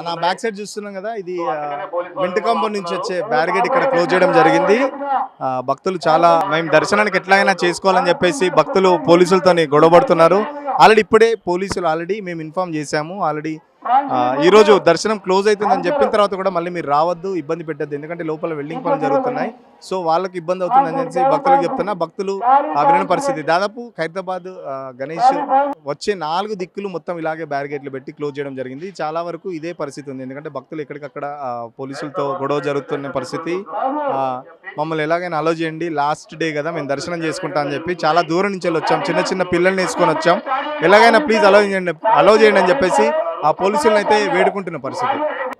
నా back side చూస్తున్నాం కదా, ఇది మింట్ కాంపౌండ్ నుంచి వచ్చే బ్యారిగేడ్ ఇక్కడ క్లోజ్ చేయడం జరిగింది. భక్తులు చాలా మేము దర్శనానికి ఎట్లయినా చేసుకోవాలని చెప్పేసి భక్తులు పోలీసులతో గొడవపడుతున్నారు. ఆల్రెడీ ఇప్పుడే పోలీసులు మేము ఇన్ఫార్మ్ చేశాము. ఆల్రెడీ ఈ రోజు దర్శనం క్లోజ్ అవుతుందని చెప్పిన తర్వాత కూడా మళ్ళీ మీరు రావద్దు, ఇబ్బంది పెట్టద్దు, ఎందుకంటే లోపల వెల్డింగ్ పనులు జరుగుతున్నాయి, సో వాళ్ళకి ఇబ్బంది అవుతుందని చెప్పి భక్తులకు చెప్తున్నా. భక్తులు వినని పరిస్థితి. దాదాపు ఖైరతాబాద్ గణేష్ వచ్చే 4 దిక్కులు మొత్తం ఇలాగే బ్యారిగేట్లు పెట్టి క్లోజ్ చేయడం జరిగింది. చాలా వరకు ఇదే పరిస్థితి ఉంది, ఎందుకంటే భక్తులు ఎక్కడికక్కడ పోలీసులతో గొడవ జరుగుతున్న పరిస్థితి. మమ్మల్ని ఎలాగైనా అలో చేయండి, లాస్ట్ డే కదా మేము దర్శనం చేసుకుంటా అని చెప్పి చాలా దూరం నుంచి వచ్చాం, చిన్న చిన్న పిల్లల్ని వేసుకొని వచ్చాం, ఎలాగైనా ప్లీజ్ అలో చేయండి అని చెప్పేసి ఆ పోలీసులను అయితే వేడుకుంటున్న పరిస్థితి.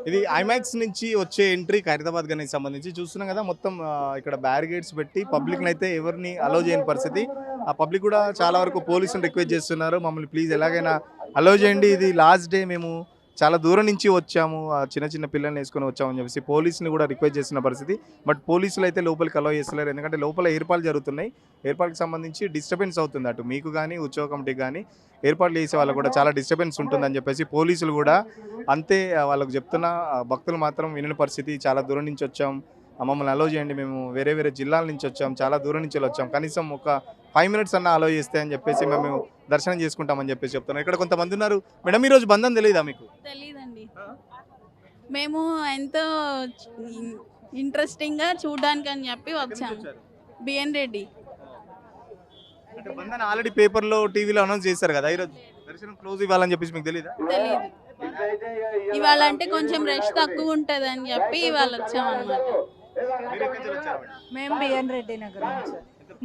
ఇది ఐమాక్స్ నుంచి వచ్చే ఎంట్రీ ఖైరతాబాద్ గణేష్ సంబంధించి చూస్తున్నాం కదా, మొత్తం ఇక్కడ బ్యారిగేడ్స్ పెట్టి పబ్లిక్ని అయితే ఎవరిని అలో చేయని పరిస్థితి. ఆ పబ్లిక్ కూడా చాలా వరకు పోలీసులు రిక్వెస్ట్ చేస్తున్నారు, మమ్మల్ని ప్లీజ్ ఎలాగైనా అలో చేయండి, ఇది లాస్ట్ డే, మేము చాలా దూరం నుంచి వచ్చాము, చిన్న చిన్న పిల్లల్ని వేసుకొని వచ్చామని చెప్పేసి పోలీసుని కూడా రిక్వెస్ట్ చేస్తున్న పరిస్థితి. బట్ పోలీసులు అయితే లోపలికి అలో చేస్తలేరు, ఎందుకంటే లోపల ఏర్పాట్లు జరుగుతున్నాయి, ఏర్పాట్లకు సంబంధించి డిస్టర్బెన్స్ అవుతుంది, అటు మీకు కానీ ఉత్సవ కమిటీకి కానీ ఏర్పాట్లు చేసే వాళ్ళకు కూడా చాలా డిస్టర్బెన్స్ ఉంటుందని చెప్పేసి పోలీసులు కూడా అంతే వాళ్ళకు చెప్తున్న. భక్తులు మాత్రం వినని పరిస్థితి. చాలా దూరం నుంచి వచ్చాం, మమ్మల్ని అలో చేయండి, మేము వేరే వేరే జిల్లాల నుంచి వచ్చాం, చాలా దూరం నుంచి వచ్చాం, కనీసం ఒక 5 minutes అన్న అలో చేస్తే అని చెప్పేసి మేము దర్శనం చేసుకుంటామని చెప్పేసి చెప్తున్నాం. ఇక్కడ కొంతమంది ఉన్నారు. మేడం, ఈరోజు బంధం తెలియదా మీకు? తెలీదండి. మేము ఎంతో ఇంట్రెస్టింగ్గా చూడడానికి అని చెప్పి వచ్చాము. బిఎన్ రెడ్డి. అంటే బంధన్ ఆల్రెడీ పేపర్లో టీవీలో అనౌన్స్ చేశారు కదా, ఈరోజు దర్శనం క్లోజ్ ఇవ్వాలని చెప్పేసి మీకు తెలీదా? తెలీదు. ఇవాళ అంటే కొంచెం రష్ తక్కువ ఉంటుంది అని చెప్పి ఇవాళ వచ్చామన్నమాట. మేము బిఎన్ రెడ్డి నగర్ నుంచి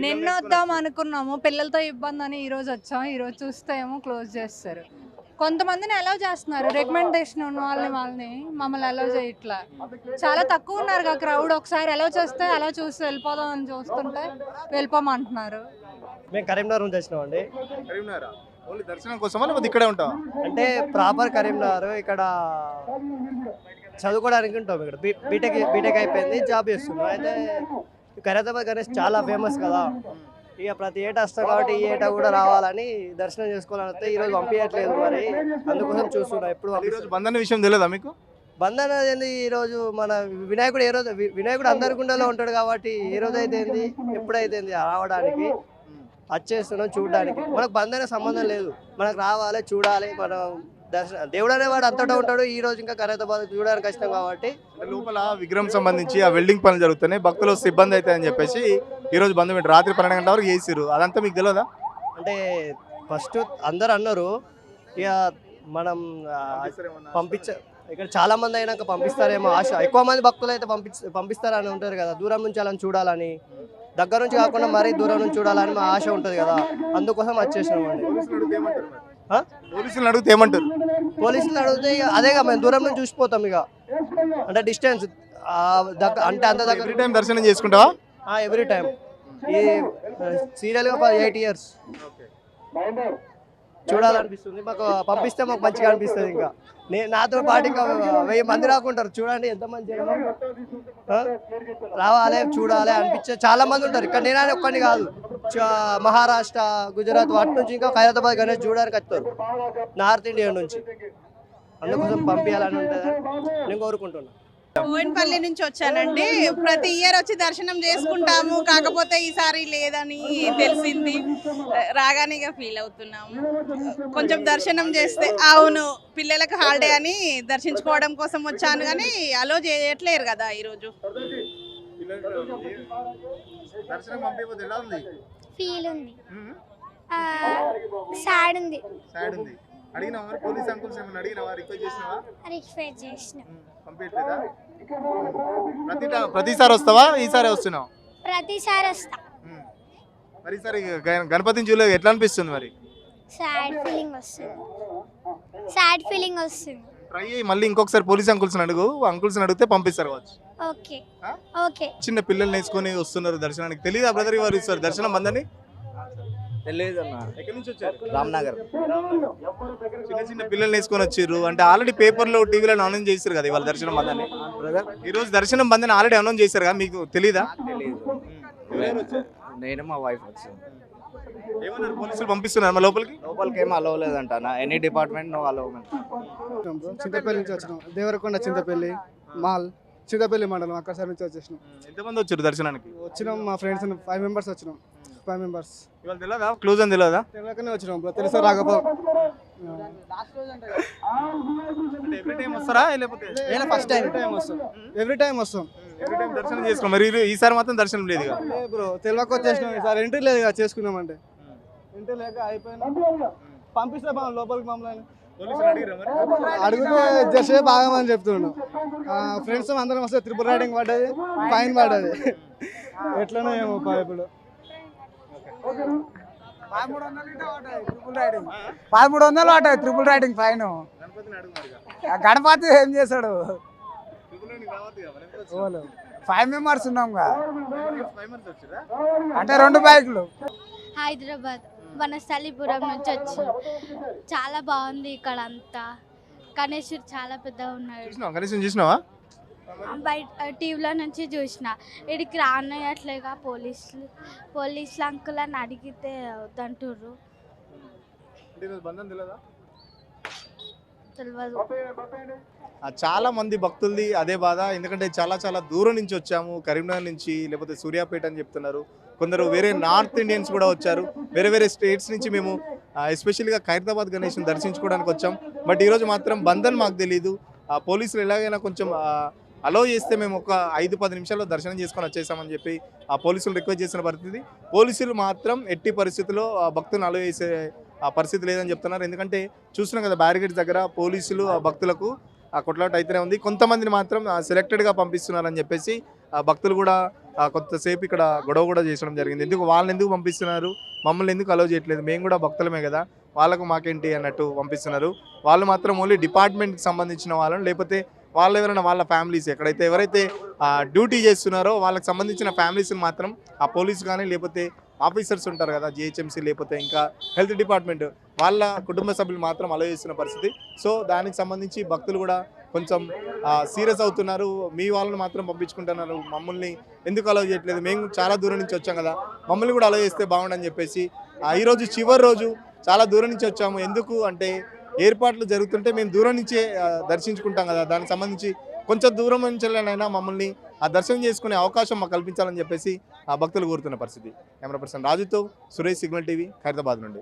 నిన్న వద్దాం అనుకున్నాము, పిల్లలతో ఇబ్బంది అని ఈరోజు వచ్చాము. ఈరోజు చూస్తే ఏమో క్లోజ్ చేస్తారు. కొంతమందిని అలౌ చేస్తున్నారు, రికమెండేషన్ ఉన్న వాళ్ళని మమ్మల్ని అలౌ చేయట్లా. చాలా తక్కువ ఉన్నారు కదా క్రౌడ్. ఒకసారి అలౌ చేస్తే అలా చూసి వెళ్ళిపోదాం అని చూస్తుంటే వెళ్ళిపోమంటున్నారు. మేము కరీంనగర్ నుంచి వచ్చినాం అండి. కరీంనగర్ ఓన్లీ దర్శనం కోసమా లేకపోతే ఇక్కడే ఉంటాం? అంటే ప్రాపర్ కరీంనగర్, ఇక్కడ చదువుకోవడానికి ఉంటాం. ఇక్కడ బీటెక్ అయిపోయింది, జాబ్ చేస్తున్నాం. అయితే ఖైరతాబాద్ గణేష్ చాలా ఫేమస్ కదా, ఇక ప్రతి ఏటా వస్తాం కాబట్టి ఈ ఏటా కూడా రావాలని దర్శనం చేసుకోవాలని వస్తే ఈరోజు పంపించట్లేదు, మరి అందుకోసం చూస్తున్నాం. ఎప్పుడు బంధన విషయం తెలియదా మీకు? బంధన ఏంది, ఈరోజు మన వినాయకుడు ఏ రోజు వినాయకుడు అందరి గుండెలో ఉంటాడు కాబట్టి ఏ రోజు అయితే ఎప్పుడైతే రావడానికి వచ్చేస్తున్నాం చూడడానికి. మనకు బంధన సంబంధం లేదు, మనకు రావాలి, చూడాలి. మనం దర్శనం దేవుడు అనేవాడు అంతటా ఉంటాడు. ఈ రోజు ఇంకా ఖైరతాబాద్ చూడడానికి వచ్చినాం కాబట్టి లోపల విగ్రహం సంబంధించి ఆ వెల్డింగ్ పనులు జరుగుతున్నాయి, భక్తులు వస్తే ఇబ్బంది అవుతాయి అని చెప్పేసి ఈ రోజు బంధం రాత్రి 12 గంటల వరకు చేసిరు. అదంతా మీకు తెలియదా? అంటే ఫస్ట్ అందరు అన్నారు, ఇక మనం ఇక్కడ చాలా మంది అయినాక పంపిస్తారేమో ఆశ. ఎక్కువ మంది భక్తులు అయితే పంపిస్తారని ఉంటారు కదా, దూరం నుంచి అలా చూడాలని, దగ్గర నుంచి కాకుండా మరీ దూరం నుంచి చూడాలని మా ఆశ ఉంటుంది కదా, అందుకోసం వచ్చేసినాం అండి. పోలీసులు అడిగితే ఏమంటారు? పోలీసులు అడిగితే అదేగా మేము దూరం నుంచి చూసిపోతాం, ఇక అంటే డిస్టెన్స్ అంటే అంత దగ్గర. ఎవ్రీ టైం దర్శనం చేసుకుంటావా? Every time. ఈ సీరియల్గా 8 years చూడాలనిపిస్తుంది మాకు. పంపిస్తే మాకు మంచిగా అనిపిస్తుంది. ఇంకా నాతో పాటు ఇంకా 1000 మంది రాకుంటారు. చూడండి ఎంత మంచి రావాలి, చూడాలి అనిపించే చాలా మంది ఉంటారు ఇక్కడ. నేనే ఒక్కడిని కాదు, మహారాష్ట్ర, గుజరాత్ వాటి నుంచి ఇంకా ఖైరతాబాద్ గణేష్ చూడడానికి వస్తారు, నార్త్ ఇండియా నుంచి. అందుకోసం పంపించాలని ఉంటుందని నేను కోరుకుంటున్నాను. బోయినపల్లి నుంచి వచ్చానండి. ప్రతి ఇయర్ వచ్చి దర్శనం చేసుకుంటాము, కాకపోతే ఈసారి లేదని తెలిసింది. రాగానే ఫీల్ అవుతున్నాము. కొంచెం దర్శనం చేస్తే, అవును పిల్లలకు హాలిడే అని దర్శించుకోవడం కోసం వచ్చాను, కానీ అలో చేయట్లేరు కదా ఈరోజు. ఫీల్ ఉంది, సాడ్ ఉంది. రిక్వెస్ట్ చేసిన. ప్రతిసారి వస్తావా? ఈసారి వస్తున్నావు? ప్రతిసారి వస్తా. మరి ఈసారి గణపతిని చూడలేదు, ఎట్లా అనిపిస్తుంది మరి? సాడ్ ఫీలింగ్ వస్తుంది. ట్రై అయ్యి మళ్ళీ ఇంకొకసారి పోలీస్ అంకుల్స్ అడుగు, అంకుల్స్ అడిగితే పంపిస్తారు కావచ్చు. Okay okay. చిన్న పిల్లల్ని వేసుకొని వస్తున్నారు దర్శనానికి. తెలియదా బ్రదర్ వారు ఇస్తారు దర్శనం బందని? తెలియదు అన్న. ఎక్కడి నుంచి వచ్చారు? రామ్నగర్. చిన్న చిన్న పిల్లల్ని వేసుకొని వచ్చారు. అంటే ఆల్రెడీ పేపర్లో టీవీలో అనౌన్స్ చేశారు కదా ఇవాళ దర్శనం బందని. ఈ రోజు దర్శనం బందని ఆల్రెడీ అనౌన్స్ చేశారు కదా, మీకు తెలీదా? తెలియదు. నేను మా వైఫ్ వచ్చాను. ఏమన్నారు పోలీసులు? పంపిస్తున్నారు మా లోపలికి? లోపలికి ఏం అలవ్ లేదంట any department no allow. Chintapalli నుంచి వచ్చినాం. దేవరకొండ చింతపల్లి మాల్ చింతపల్లి మండలం అక్కడ సైడ్ నుంచి వచ్చేసినాం. ఎంతమంది వచ్చారు దర్శనానికి? వచ్చినాం మా ఫ్రెండ్స్ 5 మెంబర్స్ వచ్చినాం. 5 మెంబర్స్ ఇవాళ తెలియదా క్లోజ్ అని తెలియదా? తెలియకనే వచ్చినాం బ్రో. తెలుసా రాకపో ఎవ్రీ టైం వస్తారా లేకపోతే ఫస్ట్ టైం ఎవ్రీ టైం వస్తాం. ఎవ్రీ టైం దర్శనం చేసుకో. మరి ఈసారి మాత్రం దర్శనం లేదు ఇక. లేదు బ్రో తెలియక వచ్చేసినాం. ఈసారి ఎంట్రీ లేదు కదా చేసుకుందామంటే ఎంట్రీ లేక అయిపోయినా పంపిస్తే బాగా లోపలికి మమ్మల్ని పోలీసులు అడిగిరా మరి? అడిగితే జస్ట్ బాగమని చెప్తుండు. ఫ్రెండ్స్ అందరం వస్తే ట్రిపుల్ రైడింగ్ పడ్డది, ఫైన్ పడ్డది. ఎట్లనో ఏమో ఇప్పుడు 1300 పడ్డాయి ట్రిపుల్ రైడింగ్ ఫైన్. గణపతిని అడుగు మరి ఇక. గణపతి ఏం చేశాడు? ట్రిపుల్ రైడింగ్ రావద్దు ఇక. మరి ఎంత వచ్చారు? 5 మెంబర్స్ ఉన్నాం 5 మంత్స్ వచ్చిరా? అంటే 2 బైకులు. హైదరాబాద్ వనస్థలిపురం నుంచి వచ్చి చాలా బాగుంది ఇక్కడ అంతా. గణేశుడు చాలా పెద్దగా ఉన్నాడు. చూసినావా? కనీసం చూసినావా? బయట టీవీలో నుంచి చూసిన. ఇక్కడికి రానట్లేగా పోలీసులు అంకుల్ అని అడిగితే వద్దంటుర్రు. అంటే ఈరోజు బంధం తెలియదా? తెలియదు. చాలా మంది భక్తులది అదే బాధ. ఎందుకంటే చాలా చాలా దూరం నుంచి వచ్చాము. కరీంనగర్ నుంచి లేకపోతే సూర్యాపేట అని చెప్తున్నారు. కొందరు వేరే నార్త్ ఇండియన్స్ కూడా వచ్చారు. వేరే వేరే స్టేట్స్ నుంచి మేము ఎస్పెషల్గా ఖైరతాబాద్ గణేష్ని దర్శించుకోవడానికి వచ్చాం. బట్ ఈరోజు మాత్రం బంధన్ మాకు తెలియదు. పోలీసులు ఎలాగైనా కొంచెం అలో చేస్తే మేము ఒక 5-10 నిమిషాల్లో దర్శనం చేసుకొని వచ్చేసామని చెప్పి ఆ పోలీసులు రిక్వెస్ట్ చేసిన పరిస్థితి. పోలీసులు మాత్రం ఎట్టి పరిస్థితుల్లో భక్తులను అలో చేసే పరిస్థితి లేదని చెప్తున్నారు. ఎందుకంటే చూస్తున్నాం కదా బ్యారికేడ్స్ దగ్గర పోలీసులు భక్తులకు కొట్లాట అయితేనే ఉంది. కొంతమందిని మాత్రం సెలెక్టెడ్గా పంపిస్తున్నారని చెప్పేసి భక్తులు కూడా కొంతసేపు ఇక్కడ గొడవ కూడా చేసడం జరిగింది. వాళ్ళని ఎందుకు పంపిస్తున్నారు, మమ్మల్ని ఎందుకు అలో చేయట్లేదు, మేము కూడా భక్తులమే కదా, వాళ్ళకు మాకేంటి అన్నట్టు పంపిస్తున్నారు. వాళ్ళు మాత్రం ఓన్లీ డిపార్ట్మెంట్కి సంబంధించిన వాళ్ళని, లేకపోతే వాళ్ళు ఎవరైనా వాళ్ళ ఫ్యామిలీస్ ఎవరైతే డ్యూటీ చేస్తున్నారో వాళ్ళకి సంబంధించిన ఫ్యామిలీస్ని మాత్రం ఆ పోలీస్ కానీ లేకపోతే ఆఫీసర్స్ ఉంటారు కదా జిహెచ్ఎంసీ లేకపోతే ఇంకా హెల్త్ డిపార్ట్మెంట్ వాళ్ళ కుటుంబ సభ్యులు మాత్రం అలో చేస్తున్న పరిస్థితి. సో దానికి సంబంధించి భక్తులు కూడా కొంచెం సీరియస్ అవుతున్నారు. మీ వాళ్ళని మాత్రం పంపించుకుంటున్నారు, మమ్మల్ని ఎందుకు అలో చేయట్లేదు, మేము చాలా దూరం నుంచి వచ్చాం కదా, మమ్మల్ని కూడా అలో చేస్తే బాగుండని చెప్పేసి ఈరోజు చివరి రోజు చాలా దూరం నుంచి వచ్చాము. ఎందుకు అంటే ఏర్పాట్లు జరుగుతుంటే మేము దూరం నుంచే దర్శించుకుంటాం కదా, దానికి సంబంధించి కొంచెం దూరం నుంచైనా మమ్మల్ని ఆ దర్శనం చేసుకునే అవకాశం మాకు కల్పించాలని చెప్పేసి భక్తులు కోరుతున్న పరిస్థితి. కెమెరా పర్సన్ రాజుతో సురేష్, సిగ్నల్ టీవీ, ఖైరతాబాద్ నుండి.